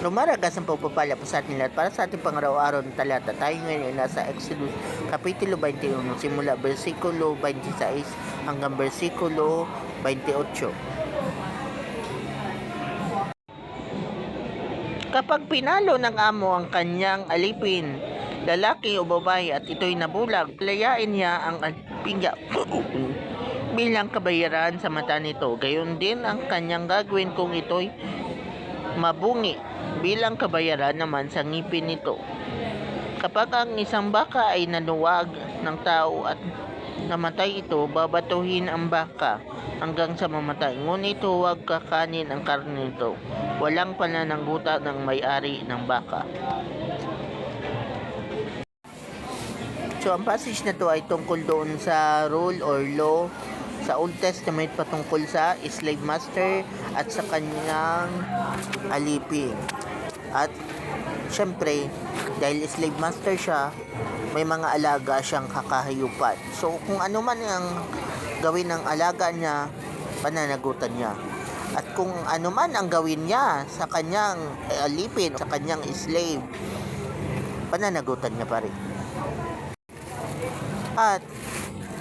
Lumaragas ang pagpapala po sa ating lahat para sa ating pangaraw-araw na talata. Tayo ngayon ay nasa Exodus Kapitulo 21 simula versikulo 26 hanggang versikulo 28. Kapag pinalo ng amo ang kanyang alipin, lalaki o babae at ito'y nabulag, layain niya ang alipin niya bilang kabayaran sa mata nito. Gayon din ang kanyang gagawin kung ito'y mabungi bilang kabayaran naman sa ngipin nito. Kapag ang isang baka ay nanuwag ng tao at namatay ito, babatuhin ang baka hanggang sa mamatay. Ngunit huwag kakanin ang karne nito. Walang pananangguta ng may-ari ng baka. So, ang passage na to ay tungkol doon sa rule or law sa Old Testament patungkol sa slave master at sa kanyang alipin. At syempre, dahil slave master siya, may mga alaga siyang kakahayupan. So, kung ano man ang gawin ng alaga niya, pananagutan niya. At kung ano man ang gawin niya sa kanyang alipin, sa kanyang slave, pananagutan niya pa rin. At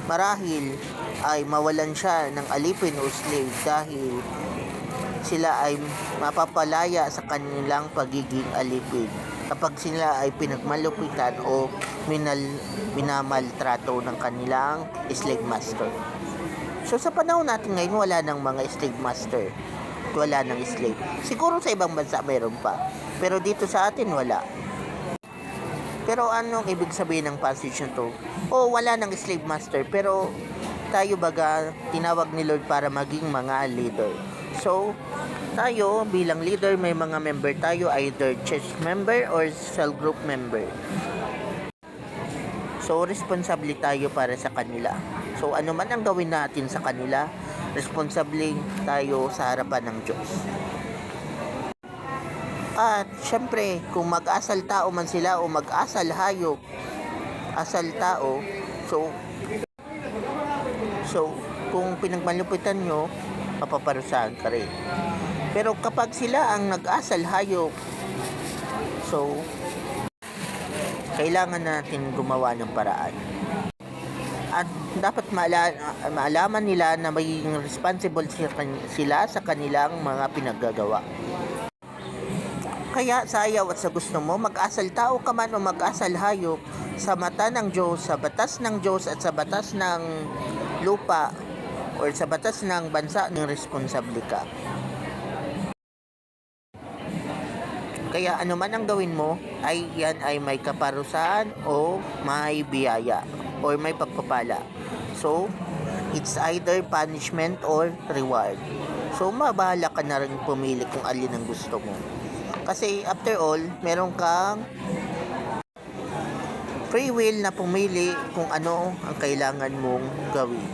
marahil ay mawalan siya ng alipin o slave dahil sila ay mapapalaya sa kanilang pagiging alipin kapag sila ay pinagmalupitan o minamaltrato ng kanilang slave master. So sa panahon natin ngayon, wala nang mga slave master, wala nang slave. Siguro sa ibang bansa mayroon pa, pero dito sa atin wala. Pero anong ibig sabihin ng passage na to? Wala nang slave master, pero tayo baga tinawag ni Lord para maging mga leader. So, tayo bilang leader, may mga member tayo, either church member or cell group member. So, responsable tayo para sa kanila. So, ano man ang gawin natin sa kanila, responsable tayo sa harapan ng Diyos. At syempre, kung mag-asal tao man sila o mag-asal hayop, asal tao, so kung pinagmalupitan nyo, mapaparusahan ka rin. Pero kapag sila ang nag-asal hayop, so kailangan natin gumawa ng paraan. At dapat maalaman nila na magiging responsible sila sa kanilang mga pinaggagawa. Kaya sa ayaw at sa gusto mo, mag-asal tao ka man o mag-asal hayop, sa mata ng Diyos, sa batas ng Diyos at sa batas ng lupa or sa batas ng bansa, ng responsable ka. Kaya ano man ang gawin mo, ay yan ay may kaparusahan o may biyaya or may pagpapala. So, it's either punishment or reward. So, mabahala ka na rin pumili kung alin ang gusto mo. Kasi after all, meron kang free will na pumili kung ano ang kailangan mong gawin.